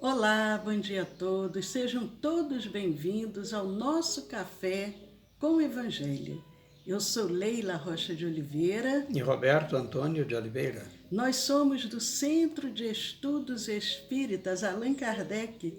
Olá, bom dia a todos. Sejam todos bem-vindos ao nosso Café com o Evangelho. Eu sou Leila Rocha de Oliveira. E Roberto Antônio de Oliveira. Nós somos do Centro de Estudos Espíritas Allan Kardec,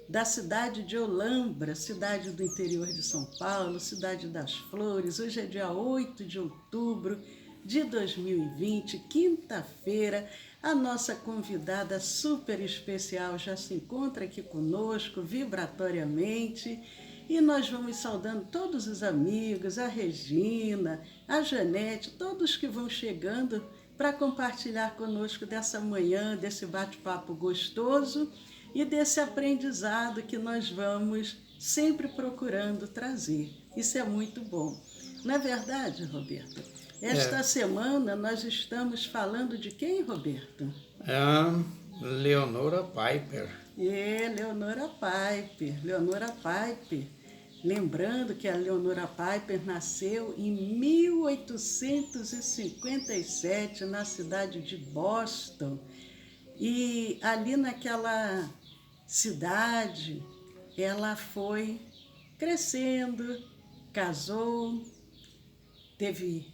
da cidade de Olambra, cidade do interior de São Paulo, cidade das Flores. Hoje é dia 8 de outubro de 2020, quinta-feira. A nossa convidada super especial já se encontra aqui conosco, vibratoriamente, e nós vamos saudando todos os amigos, a Regina, a Janete, todos que vão chegando para compartilhar conosco dessa manhã, desse bate-papo gostoso e desse aprendizado que nós vamos sempre procurando trazer. Isso é muito bom. Não é verdade, Roberto? Esta semana nós estamos falando de quem, Roberto? Leonora Piper. Leonora Piper. Leonora Piper. Lembrando que a Leonora Piper nasceu em 1857 na cidade de Boston. E ali naquela cidade ela foi crescendo, casou, teve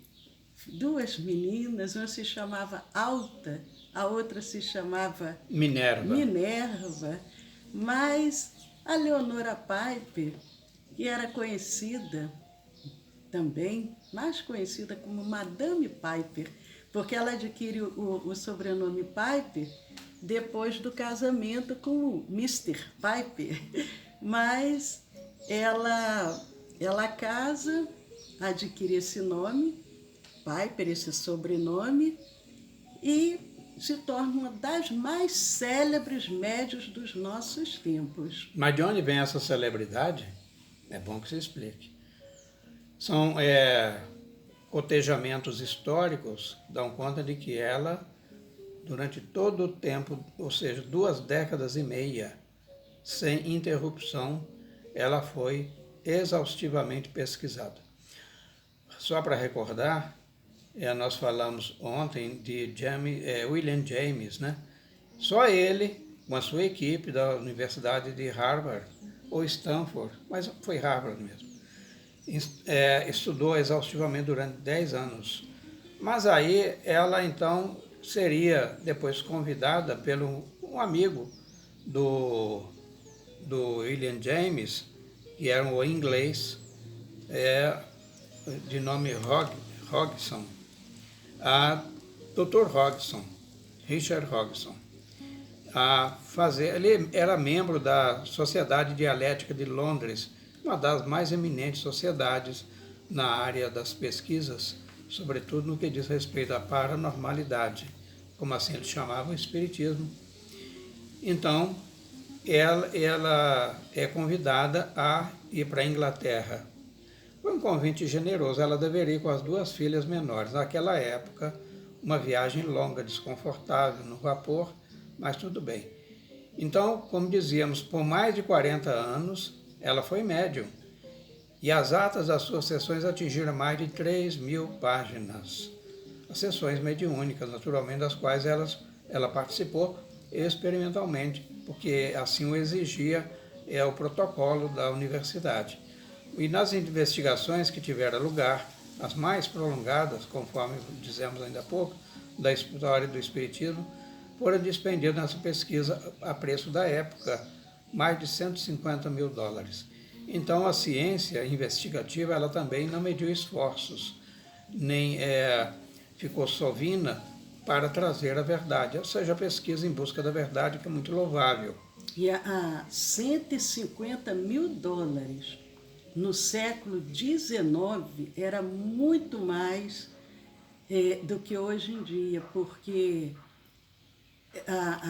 duas meninas, uma se chamava Alta, a outra se chamava Minerva, mas a Leonora Piper, que era conhecida também, mais conhecida como Madame Piper, porque ela adquire o sobrenome Piper depois do casamento com o Mr. Piper, mas ela casa, adquire esse nome, Piper, esse sobrenome, e se torna uma das mais célebres médiuns dos nossos tempos. Mas de onde vem essa celebridade? É bom que se explique. São cotejamentos históricos que dão conta de que ela, durante todo o tempo, ou seja, 2 décadas e meia, sem interrupção, ela foi exaustivamente pesquisada. Só para recordar, nós falamos ontem de William James, né? Só ele, com a sua equipe da Universidade de Harvard, ou Stanford, mas foi Harvard mesmo, estudou exaustivamente durante 10 anos. Mas aí ela então seria depois convidada pelo um amigo do William James, que era um inglês, de nome Hodgson, a Dr. Hodgson, Richard Hodgson, ele era membro da Sociedade Dialética de Londres, uma das mais eminentes sociedades na área das pesquisas, sobretudo no que diz respeito à paranormalidade, como assim eles chamavam o espiritismo. Então, ela é convidada a ir para a Inglaterra. Foi um convite generoso, ela deveria ir com as 2 filhas menores. Naquela época, uma viagem longa, desconfortável, no vapor, mas tudo bem. Então, como dizíamos, por mais de 40 anos, ela foi médium. E as atas das suas sessões atingiram mais de 3.000 páginas. As sessões mediúnicas, naturalmente, das quais ela participou experimentalmente, porque assim o exigia o protocolo da universidade. E nas investigações que tiveram lugar, as mais prolongadas, conforme dizemos ainda há pouco, da história do Espiritismo, foram despendidas nessa pesquisa a preço da época, mais de $150 mil. Então a ciência investigativa ela também não mediu esforços, nem ficou sovina para trazer a verdade, ou seja, a pesquisa em busca da verdade, que é muito louvável. E a $150 mil no século XIX era muito mais do que hoje em dia, porque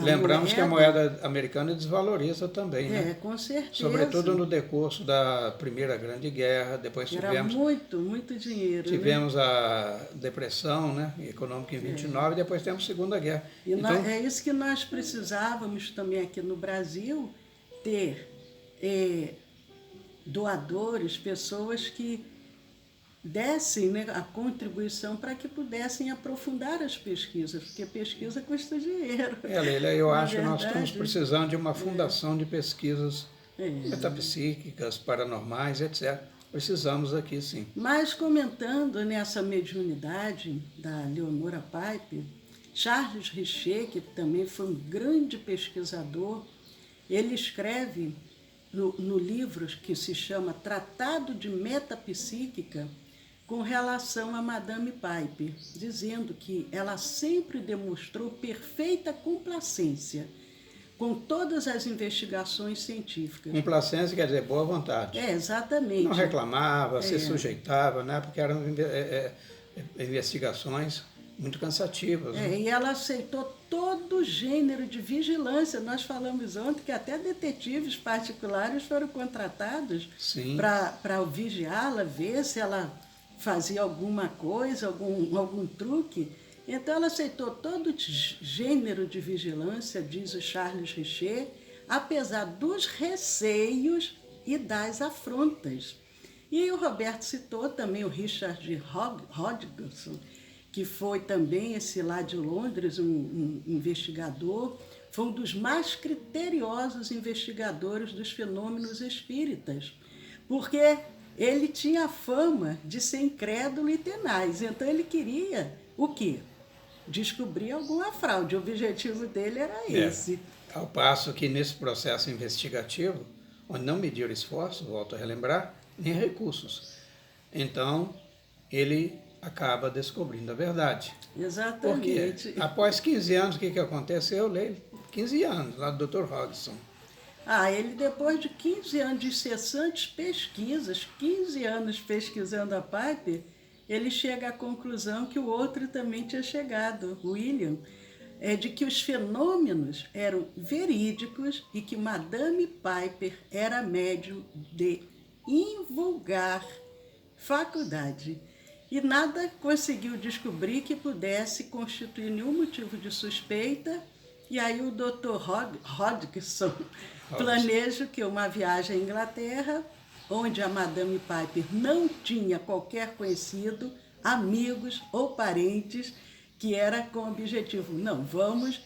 lembramos que a moeda americana desvaloriza também, né? Com certeza. Sobretudo no decurso da Primeira Grande Guerra, depois tivemos... Era muito dinheiro. Tivemos, né, a depressão, né, econômica em 29, e depois temos a Segunda Guerra. E então, é isso que nós precisávamos também aqui no Brasil, ter doadores, pessoas que dessem, né, a contribuição para que pudessem aprofundar as pesquisas, porque pesquisa custa dinheiro. Leila, eu Na acho que nós estamos verdade, precisando de uma fundação de pesquisas é. metapsíquicas, paranormais, etc. Precisamos aqui, sim. Mas comentando nessa mediunidade da Leonora Piper, Charles Richer, que também foi um grande pesquisador, ele escreve no livro que se chama Tratado de Metapsíquica, com relação a Madame Piper, dizendo que ela sempre demonstrou perfeita complacência com todas as investigações científicas. Complacência quer dizer boa vontade. Exatamente. Não reclamava, se sujeitava, né? Porque eram investigações muito cansativas. Né? E ela aceitou todo gênero de vigilância. Nós falamos ontem que até detetives particulares foram contratados para vigiá-la, ver se ela fazia alguma coisa, algum truque. Então, ela aceitou todo gênero de vigilância, diz o Charles Richer, apesar dos receios e das afrontas. E o Roberto citou também o Richard Hodgson, que foi também esse lá de Londres, um investigador, foi um dos mais criteriosos investigadores dos fenômenos espíritas, porque ele tinha a fama de ser incrédulo e tenaz. Então, ele queria o quê? Descobrir alguma fraude. O objetivo dele era esse. Ao passo que nesse processo investigativo, onde não mediram esforço, volto a relembrar, nem recursos. Então, ele acaba descobrindo a verdade. Exatamente. Porque após 15 anos, o que aconteceu? Leila? 15 anos, lá do Dr. Hodgson. Ele depois de 15 anos de incessantes pesquisas, 15 anos pesquisando a Piper, ele chega à conclusão que o outro também tinha chegado, William, de que os fenômenos eram verídicos e que Madame Piper era médium de invulgar faculdade. E nada conseguiu descobrir que pudesse constituir nenhum motivo de suspeita. E aí o Dr. Hodgson planeja que uma viagem à Inglaterra, onde a Madame Piper não tinha qualquer conhecido, amigos ou parentes, que era com o objetivo, não, vamos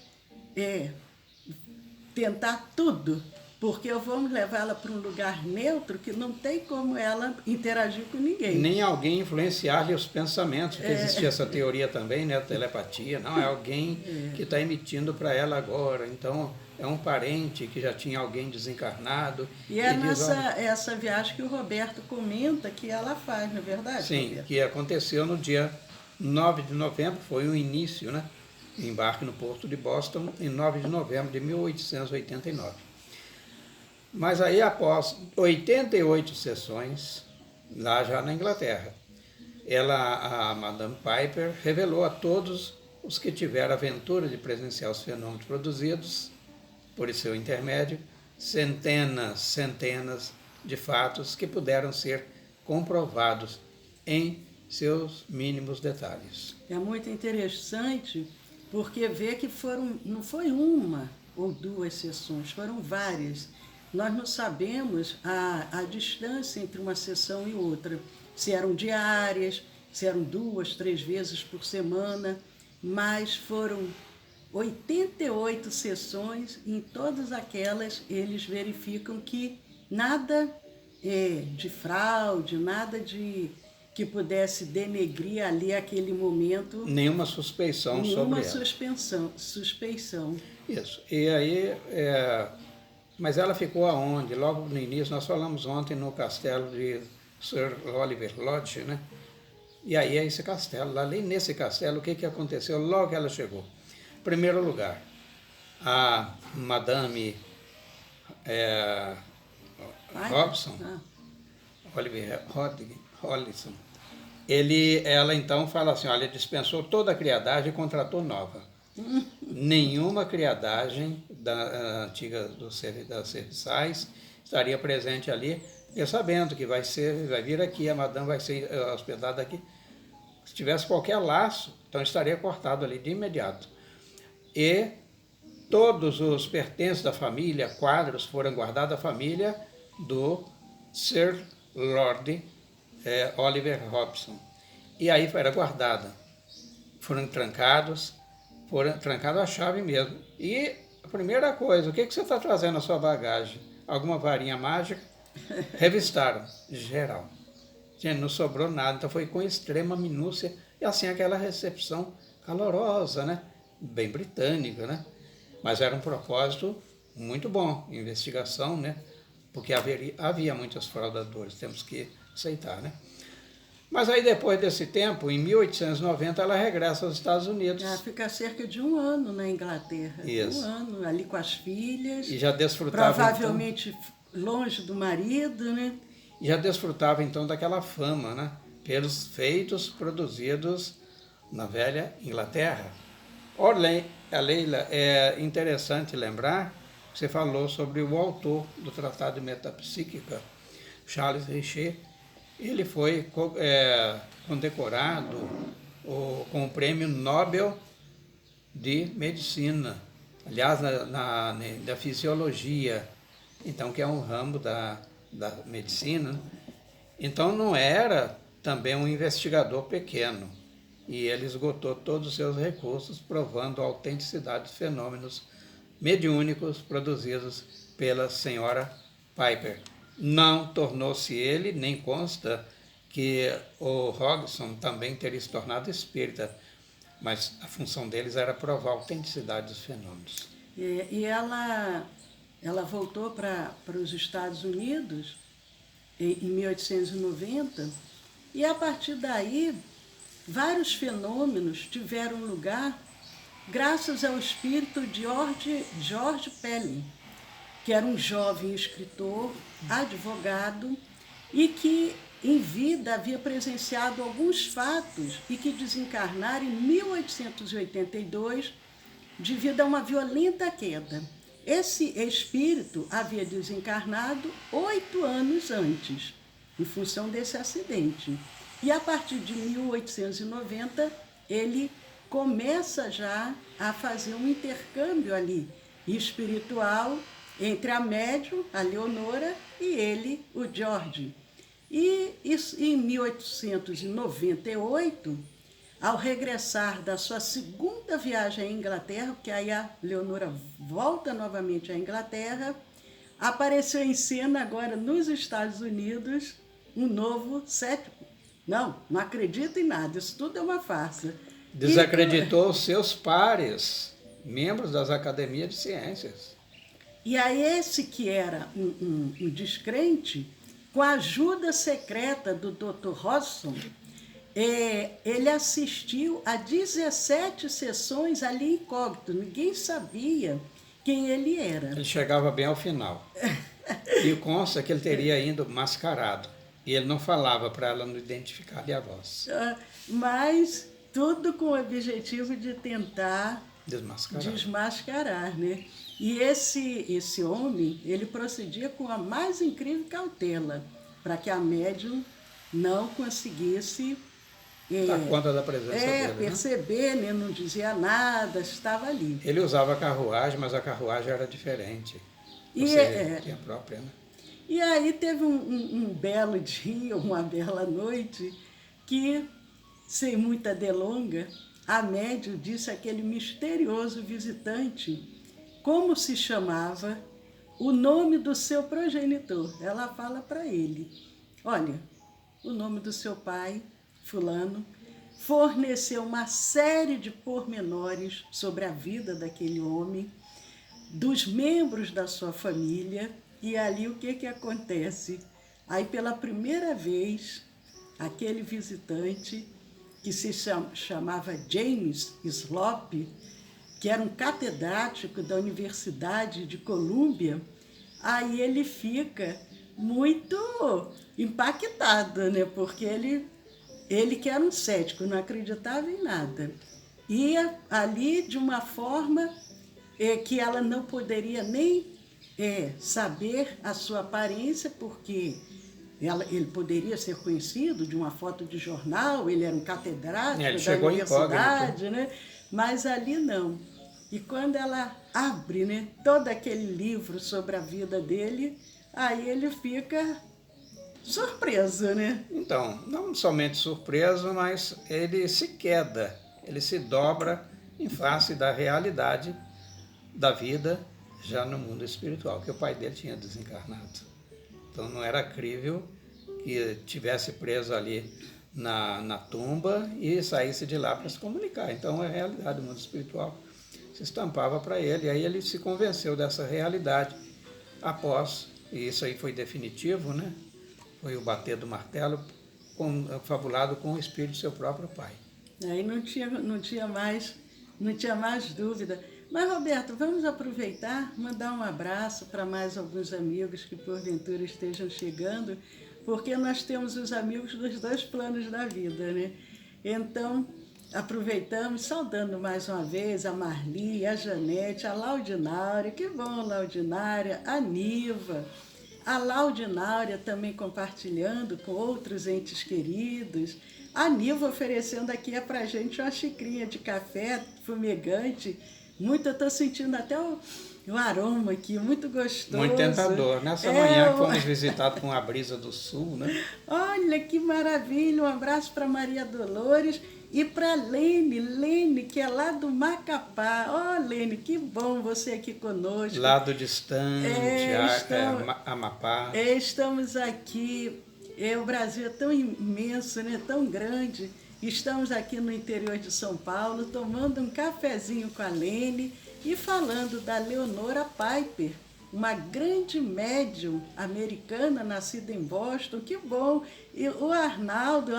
tentar tudo, porque vamos levá-la para um lugar neutro que não tem como ela interagir com ninguém. Nem alguém influenciar os pensamentos, porque existia essa teoria também, né, telepatia, não, é alguém que está emitindo para ela agora, então é um parente que já tinha alguém desencarnado. E é essa viagem que o Roberto comenta que ela faz, não é verdade? Sim, Roberto? Que aconteceu no dia 9 de novembro, foi o início, né? Embarque no porto de Boston, em 9 de novembro de 1889. Mas aí, após 88 sessões, lá já na Inglaterra, a Madame Piper revelou a todos os que tiveram a aventura de presenciar os fenômenos produzidos por seu intermédio, centenas de fatos que puderam ser comprovados em seus mínimos detalhes. É muito interessante porque vê que não foi uma ou duas sessões, foram várias. Nós não sabemos a distância entre uma sessão e outra, se eram diárias, se eram 2, 3 vezes por semana, mas foram 88 sessões e em todas aquelas eles verificam que nada de fraude, nada que pudesse denegrir ali aquele momento. Nenhuma suspeição sobre ela. Suspeição. Isso. E aí, mas ela ficou aonde? Logo no início, nós falamos ontem no castelo de Sir Oliver Lodge, né? E aí é esse castelo. Ali nesse castelo, o que aconteceu logo que ela chegou? Em primeiro lugar, a Madame Robson, Oliver Hodgson, ela então fala assim, olha, dispensou toda a criadagem e contratou nova. Nenhuma criadagem da antiga das serviçais estaria presente ali, e sabendo que vai vir aqui, a madame vai ser hospedada aqui. Se tivesse qualquer laço, então estaria cortado ali de imediato. E todos os pertences da família, quadros, foram guardados da família do Sir Lord Oliver Robson. E aí era guardada. Foram trancados a chave mesmo. E a primeira coisa, o que você está trazendo na sua bagagem? Alguma varinha mágica? Revistaram, geral. Gente, não sobrou nada, então foi com extrema minúcia e assim aquela recepção calorosa, né? Bem britânica, né? Mas era um propósito muito bom, investigação, né? Porque havia muitos fraudadores, temos que aceitar, né? Mas aí depois desse tempo, em 1890, ela regressa aos Estados Unidos. Ela fica cerca de 1 ano na Inglaterra. Isso. 1 ano ali com as filhas. E já desfrutava, provavelmente longe do marido, né? E já desfrutava então daquela fama, né? Pelos feitos produzidos na velha Inglaterra. A Leila, é interessante lembrar que você falou sobre o autor do Tratado de Metapsíquica, Charles Richer. Ele foi condecorado com o Prêmio Nobel de Medicina, aliás, da Fisiologia, então, que é um ramo da medicina. Então, não era também um investigador pequeno, e ele esgotou todos os seus recursos, provando a autenticidade dos fenômenos mediúnicos produzidos pela senhora Piper. Não tornou-se ele, nem consta que o Hodgson também teria se tornado espírita, mas a função deles era provar a autenticidade dos fenômenos. E ela voltou para os Estados Unidos em 1890, e a partir daí vários fenômenos tiveram lugar graças ao espírito de George Pelling, que era um jovem escritor, advogado, e que em vida havia presenciado alguns fatos e que desencarnara em 1882 devido a uma violenta queda. Esse espírito havia desencarnado 8 anos antes, em função desse acidente. E a partir de 1890, ele começa já a fazer um intercâmbio ali espiritual entre a médium, a Leonora, e ele, o George. E isso, em 1898, ao regressar da sua segunda viagem à Inglaterra, porque aí a Leonora volta novamente à Inglaterra, apareceu em cena agora nos Estados Unidos um novo cético. Não acredito em nada, isso tudo é uma farsa. Desacreditou os seus pares, membros das academias de ciências. E aí esse que era um descrente, com a ajuda secreta do Dr. Hodgson, ele assistiu a 17 sessões ali incógnito, ninguém sabia quem ele era. Ele chegava bem ao final. E consta que ele teria ido mascarado. E ele não falava para ela não identificar a voz. Mas tudo com o objetivo de tentar desmascarar, né? E esse homem, ele procedia com a mais incrível cautela, para que a médium não conseguisse dar conta da presença dele, perceber, né? Não dizia nada, estava ali. Ele usava a carruagem, mas a carruagem era diferente. Tinha a própria, né? E aí teve um belo dia, uma bela noite, que, sem muita delonga, a médium disse àquele misterioso visitante como se chamava, o nome do seu progenitor. Ela fala para ele, olha, o nome do seu pai, fulano, forneceu uma série de pormenores sobre a vida daquele homem, dos membros da sua família, e ali o que acontece? Aí pela primeira vez, aquele visitante, que se chamava James Slope, que era um catedrático da Universidade de Colômbia, aí ele fica muito impactado, né? Porque ele que era um cético, não acreditava em nada. Ia ali de uma forma que ela não poderia nem saber a sua aparência, porque ele poderia ser conhecido de uma foto de jornal, ele era um catedrático da universidade, né? Mas ali não. E quando ela abre, né, todo aquele livro sobre a vida dele, aí ele fica surpreso, né? Então, não somente surpreso, mas ele se queda, ele se dobra em face da realidade da vida já no mundo espiritual, que o pai dele tinha desencarnado. Então não era crível que tivesse preso ali na tumba e saísse de lá para se comunicar. Então a realidade do mundo espiritual se estampava para ele, e aí ele se convenceu dessa realidade após, e isso aí foi definitivo, né? Foi o bater do martelo fabulado com o espírito do seu próprio pai. Aí não tinha mais dúvida. Mas, Roberto, vamos aproveitar, mandar um abraço para mais alguns amigos que porventura estejam chegando, porque nós temos os amigos dos dois planos da vida, né? Então, aproveitamos, saudando mais uma vez a Marli, a Janete, a Laudinária, que bom, Laudinária, a Niva, a Laudinária também compartilhando com outros entes queridos, a Niva oferecendo aqui para a gente uma xicrinha de café fumegante. Muito, eu estou sentindo até o aroma aqui, muito gostoso. Muito tentador. Nessa manhã que fomos visitados com a brisa do sul, né? Olha que maravilha, um abraço para Maria Dolores e para Lene, que é lá do Macapá. Oh, Lene, que bom você aqui conosco. Lado distante, Amapá. Estamos aqui, o Brasil é tão imenso, né? Tão grande. Estamos aqui no interior de São Paulo, tomando um cafezinho com a Lene e falando da Leonora Piper, uma grande médium americana nascida em Boston. Que bom! E o Arnaldo,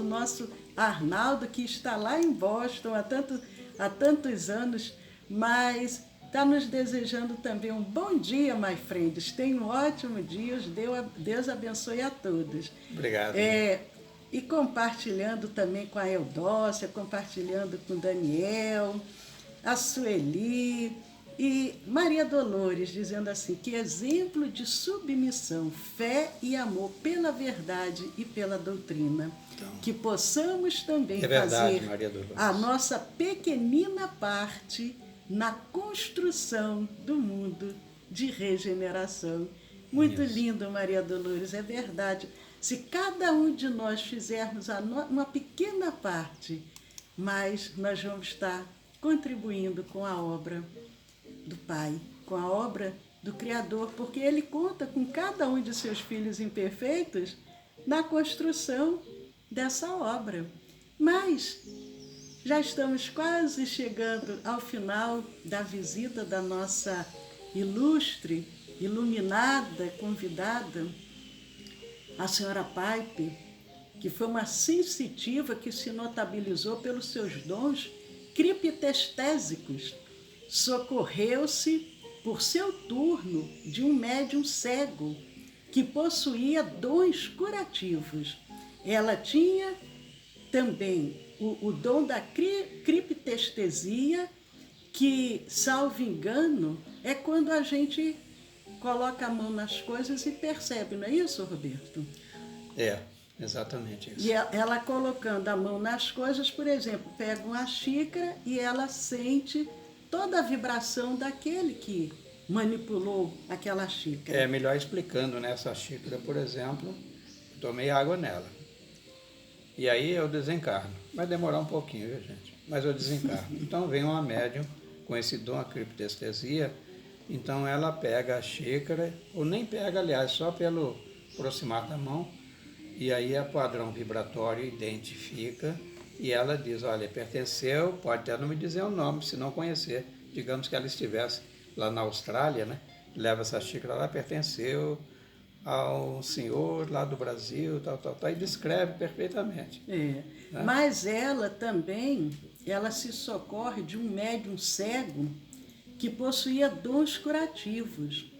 nosso Arnaldo, que está lá em Boston há tantos anos, mas está nos desejando também um bom dia, my friends. Tenham um ótimo dia, Deus abençoe a todos. Obrigado. E compartilhando também com a Eudócia, compartilhando com o Daniel, a Sueli e Maria Dolores, dizendo assim, que exemplo de submissão, fé e amor pela verdade e pela doutrina. Então, que possamos também fazer a nossa pequenina parte na construção do mundo de regeneração. Muito lindo, Maria Dolores, é verdade. Se cada um de nós fizermos uma pequena parte, mas nós vamos estar contribuindo com a obra do Pai, com a obra do Criador, porque Ele conta com cada um de seus filhos imperfeitos na construção dessa obra. Mas já estamos quase chegando ao final da visita da nossa ilustre, iluminada, convidada, a senhora Piper, que foi uma sensitiva que se notabilizou pelos seus dons criptestésicos, socorreu-se por seu turno de um médium cego que possuía dons curativos. Ela tinha também o dom da criptestesia, que, salvo engano, é quando a gente coloca a mão nas coisas e percebe, não é isso, Roberto? É, exatamente isso. E ela colocando a mão nas coisas, por exemplo, pega uma xícara e ela sente toda a vibração daquele que manipulou aquela xícara. É melhor explicando, né? Essa xícara, por exemplo, tomei água nela. E aí eu desencarno. Vai demorar um pouquinho, viu, gente? Mas eu desencarno. Então vem uma médium com esse dom, a criptestesia. Então ela pega a xícara, ou nem pega, aliás, só pelo aproximar da mão, e aí a padrão vibratório identifica, e ela diz, olha, pertenceu, pode até não me dizer o nome, se não conhecer. Digamos que ela estivesse lá na Austrália, né? Leva essa xícara lá, pertenceu ao senhor lá do Brasil, e descreve perfeitamente. Né? Mas ela também, ela se socorre de um médium cego que possuía dons curativos.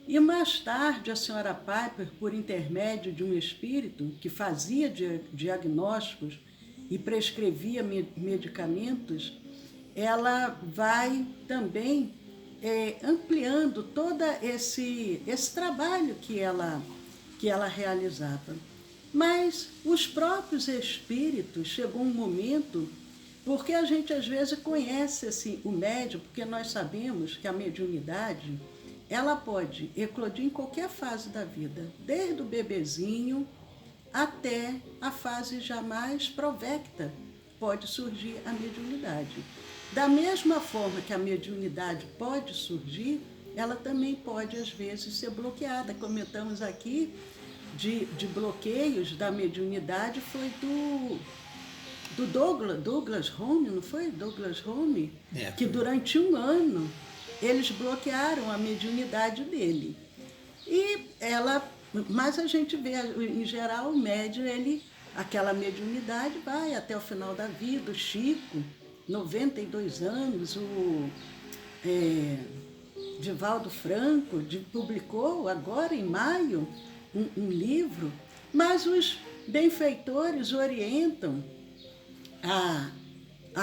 E mais tarde, a senhora Piper, por intermédio de um espírito que fazia diagnósticos e prescrevia medicamentos, ela vai também ampliando todo esse trabalho que ela realizava. Mas os próprios espíritos, chegou um momento, porque a gente às vezes conhece assim, o médium, porque nós sabemos que a mediunidade ela pode eclodir em qualquer fase da vida, desde o bebezinho até a fase já mais provecta, pode surgir a mediunidade. Da mesma forma que a mediunidade pode surgir, ela também pode, às vezes, ser bloqueada. Comentamos aqui de bloqueios da mediunidade, foi do Douglas Home, não foi? Douglas Home, que durante um ano eles bloquearam a mediunidade dele. Mas a gente vê, em geral, o médium, aquela mediunidade vai até o final da vida. O Chico, 92 anos, o Divaldo Franco publicou agora em maio um livro, mas os benfeitores orientam a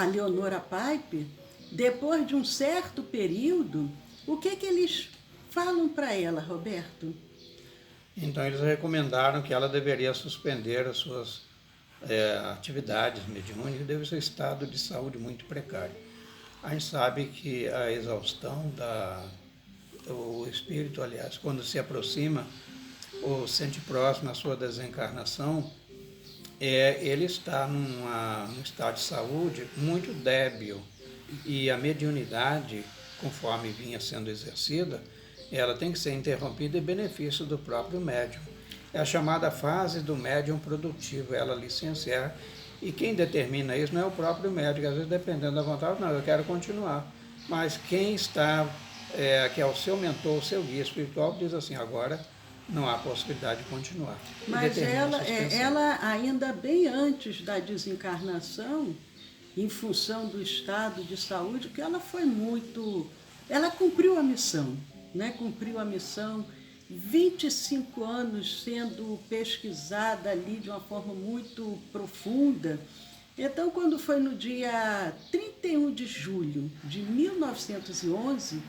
Leonora Piper, depois de um certo período, o que eles falam para ela, Roberto? Então, eles recomendaram que ela deveria suspender as suas atividades mediúnicas devido ao seu estado de saúde muito precário. A gente sabe que a exaustão o espírito, aliás, quando se aproxima ou sente próximo à sua desencarnação, ele está num estado de saúde muito débil, e a mediunidade, conforme vinha sendo exercida, ela tem que ser interrompida em benefício do próprio médium. É a chamada fase do médium produtivo, ela licenciar, e quem determina isso não é o próprio médico, às vezes dependendo da vontade, não, eu quero continuar. Mas quem está, que é o seu mentor, o seu guia espiritual, diz assim, agora não há possibilidade de continuar. Mas ela ainda bem antes da desencarnação, em função do estado de saúde, que ela foi ela cumpriu a missão, né? Cumpriu a missão, 25 anos sendo pesquisada ali de uma forma muito profunda. Então, quando foi no dia 31 de julho de 1911,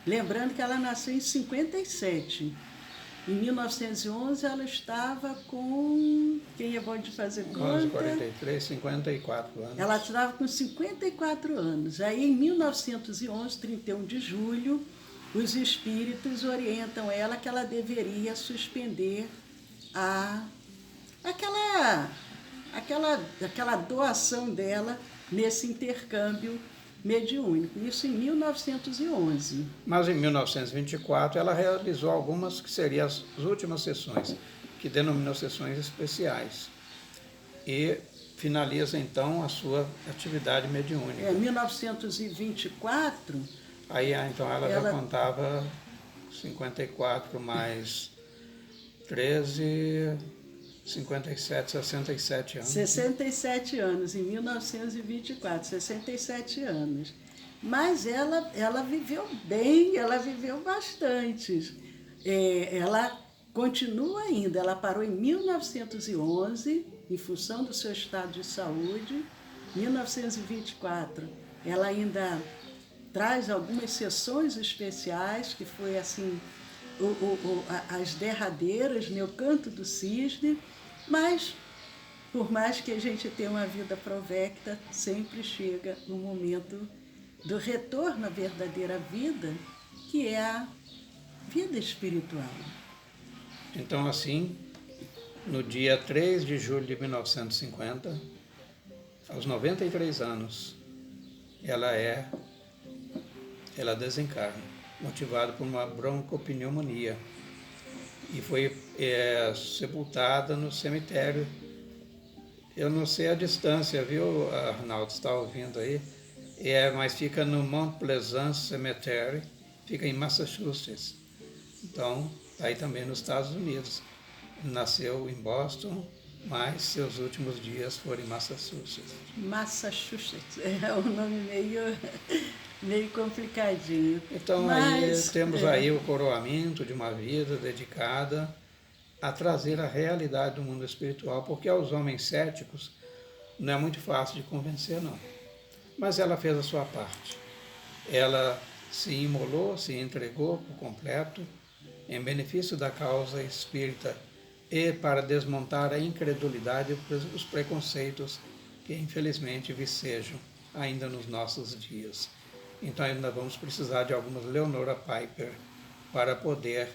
lembrando que ela nasceu em 57, em 1911 ela estava com, quem é bom de fazer conta? 43, 54 anos. Ela estava com 54 anos. Aí em 1911, 31 de julho, os espíritos orientam ela que ela deveria suspender aquela doação dela nesse intercâmbio mediúnico, isso em 1911. Mas em 1924 ela realizou algumas que seriam as últimas sessões, que denominou sessões especiais, e finaliza então a sua atividade mediúnica. Em 1924... Aí então ela já contava 54 mais 13... 57, 67 anos. 67 anos, em 1924, 67 anos. Mas ela viveu bem, ela viveu bastante. Ela continua ainda, ela parou em 1911, em função do seu estado de saúde. 1924, ela ainda traz algumas sessões especiais, que foi assim, as derradeiras, né, o Canto do Cisne. Mas, por mais que a gente tenha uma vida provecta, sempre chega o momento do retorno à verdadeira vida, que é a vida espiritual. Então, assim, no dia 3 de julho de 1950, aos 93 anos, ela desencarna, motivada por uma broncopneumonia, e foi sepultada no cemitério. Eu não sei a distância, viu, Arnaldo, está ouvindo aí? Mas fica no Mount Pleasant Cemetery, fica em Massachusetts. Então, aí também nos Estados Unidos. Nasceu em Boston, mas seus últimos dias foram em Massachusetts. Massachusetts, é um nome meio complicadinho. Então, aí temos aí o coroamento de uma vida dedicada a trazer a realidade do mundo espiritual, porque aos homens céticos não é muito fácil de convencer, não. Mas ela fez a sua parte. Ela se imolou, se entregou por completo em benefício da causa espírita e para desmontar a incredulidade e os preconceitos que, infelizmente, vicejam ainda nos nossos dias. Então, ainda vamos precisar de algumas Leonora Piper para poder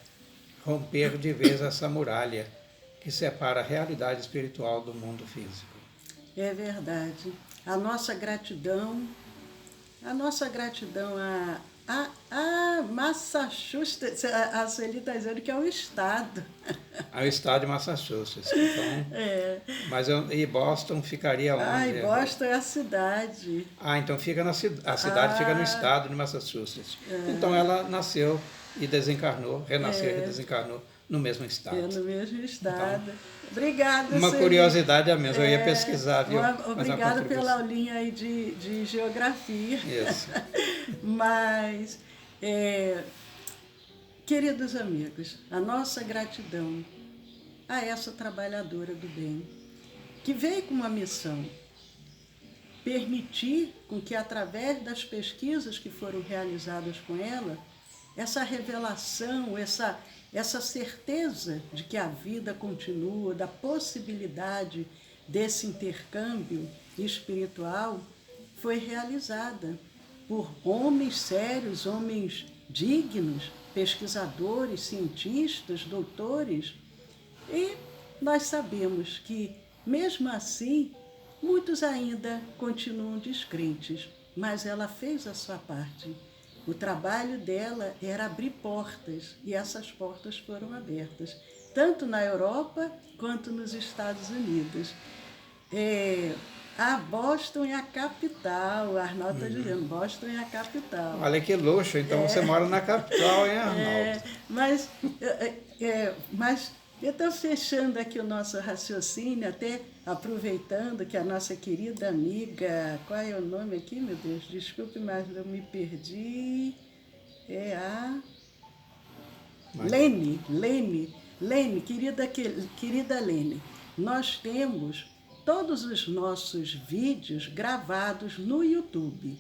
romper de vez essa muralha que separa a realidade espiritual do mundo físico. É verdade. A nossa gratidão a Massachusetts, a Sueli está dizendo que é um estado. É o estado de Massachusetts. Então, e Boston ficaria onde? Boston é a cidade. Então fica a cidade fica no estado de Massachusetts. Então ela nasceu e desencarnou, renasceu e desencarnou no mesmo estado. No mesmo estado. Então, obrigada, uma Sueli. curiosidade a mesma, eu ia pesquisar, viu? Obrigada pela aulinha aí de geografia. Isso. Mas, queridos amigos, a nossa gratidão a essa trabalhadora do bem, que veio com uma missão, permitir com que, através das pesquisas que foram realizadas com ela, essa revelação, essa certeza de que a vida continua, da possibilidade desse intercâmbio espiritual, foi realizada por homens sérios, homens dignos, pesquisadores, cientistas, doutores. E nós sabemos que, mesmo assim, muitos ainda continuam descrentes, mas ela fez a sua parte. O trabalho dela era abrir portas, e essas portas foram abertas, tanto na Europa quanto nos Estados Unidos. Boston é a capital, o Arnaldo está dizendo, Boston é a capital. Olha que luxo, então você mora na capital, hein, Arnaldo? Mas eu estou fechando aqui o nosso raciocínio, até aproveitando que a nossa querida amiga, qual é o nome aqui, meu Deus? Desculpe, mas eu me perdi. É a Lene, querida Lene. Nós temos todos os nossos vídeos gravados no YouTube,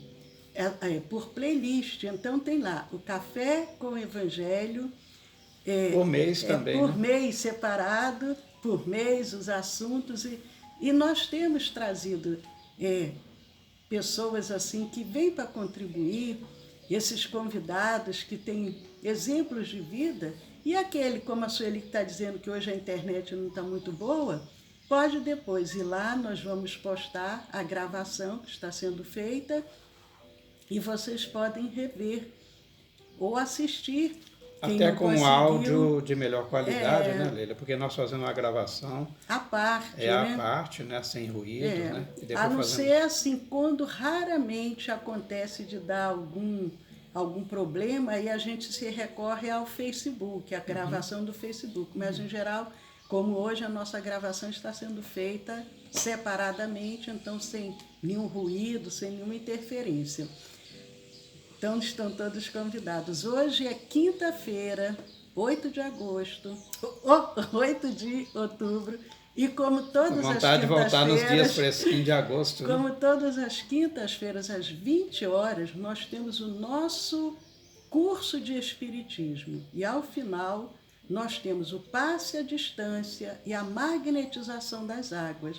por playlist. Então tem lá o Café com o Evangelho, por mês também. Por mês separado, por mês os assuntos. E nós temos trazido pessoas assim que vêm para contribuir, esses convidados que têm exemplos de vida. E aquele, como a Sueli está dizendo que hoje a internet não está muito boa, pode depois ir lá, nós vamos postar a gravação que está sendo feita e vocês podem rever ou assistir. Até com áudio de melhor qualidade, né, Leila? Porque nós fazemos uma gravação à parte, à parte, né? Sem ruído, né? E depois a não ser assim, quando raramente acontece de dar algum problema, aí a gente se recorre ao Facebook, a gravação do Facebook. Mas, em geral, como hoje a nossa gravação está sendo feita separadamente, então sem nenhum ruído, sem nenhuma interferência. Então, estão todos convidados. Hoje é quinta-feira, 8 de agosto, 8 de outubro, e como todas as quintas-feiras... vontade de voltar nos dias fresquinhos de agosto. Como todas as quintas-feiras, às 20 horas, nós temos o nosso curso de Espiritismo. E, ao final, nós temos o passe à distância e a magnetização das águas.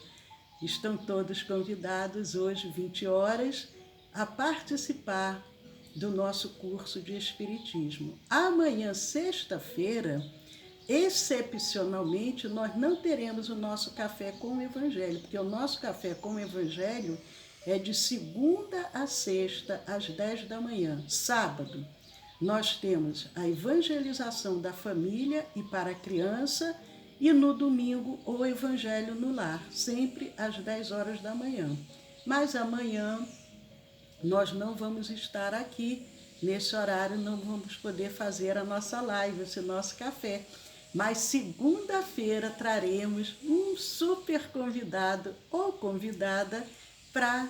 Estão todos convidados hoje, 20 horas, a participar do nosso curso de Espiritismo. Amanhã, sexta-feira, excepcionalmente, nós não teremos o nosso Café com o Evangelho, porque o nosso Café com o Evangelho é de segunda a sexta, às 10 da manhã. Sábado, nós temos a evangelização da família e para a criança, e no domingo, o Evangelho no Lar, sempre às 10 horas da manhã. Mas amanhã nós não vamos estar aqui, nesse horário não vamos poder fazer a nossa live, esse nosso café. Mas segunda-feira traremos um super convidado ou convidada para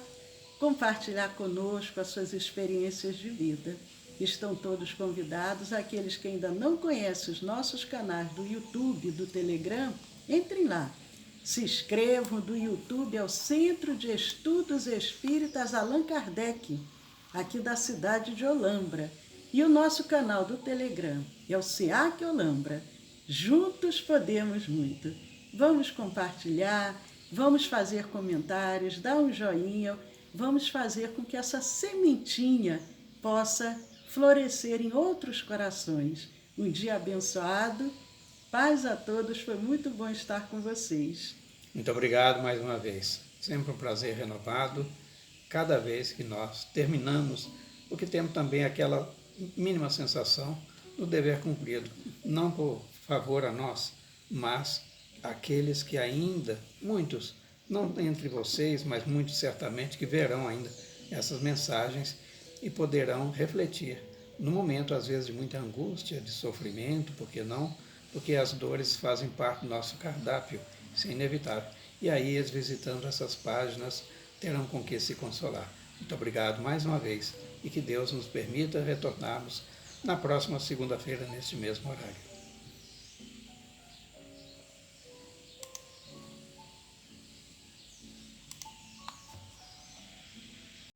compartilhar conosco as suas experiências de vida. Estão todos convidados. Aqueles que ainda não conhecem os nossos canais do YouTube e do Telegram, entrem lá. Se inscrevam. Do YouTube é o Centro de Estudos Espíritas Allan Kardec, aqui da cidade de Olambra. E o nosso canal do Telegram é o SEAC Olambra. Juntos podemos muito. Vamos compartilhar, vamos fazer comentários, dar um joinha, vamos fazer com que essa sementinha possa florescer em outros corações, um dia abençoado. Paz a todos, foi muito bom estar com vocês. Muito obrigado mais uma vez. Sempre um prazer renovado, cada vez que nós terminamos, porque temos também aquela mínima sensação do dever cumprido, não por favor a nós, mas aqueles que ainda, muitos, não entre vocês, mas muitos certamente que verão ainda essas mensagens e poderão refletir no momento, às vezes, de muita angústia, de sofrimento, por que não? Porque as dores fazem parte do nosso cardápio, isso é inevitável. E aí, eles visitando essas páginas, terão com que se consolar. Muito obrigado mais uma vez e que Deus nos permita retornarmos na próxima segunda-feira, neste mesmo horário.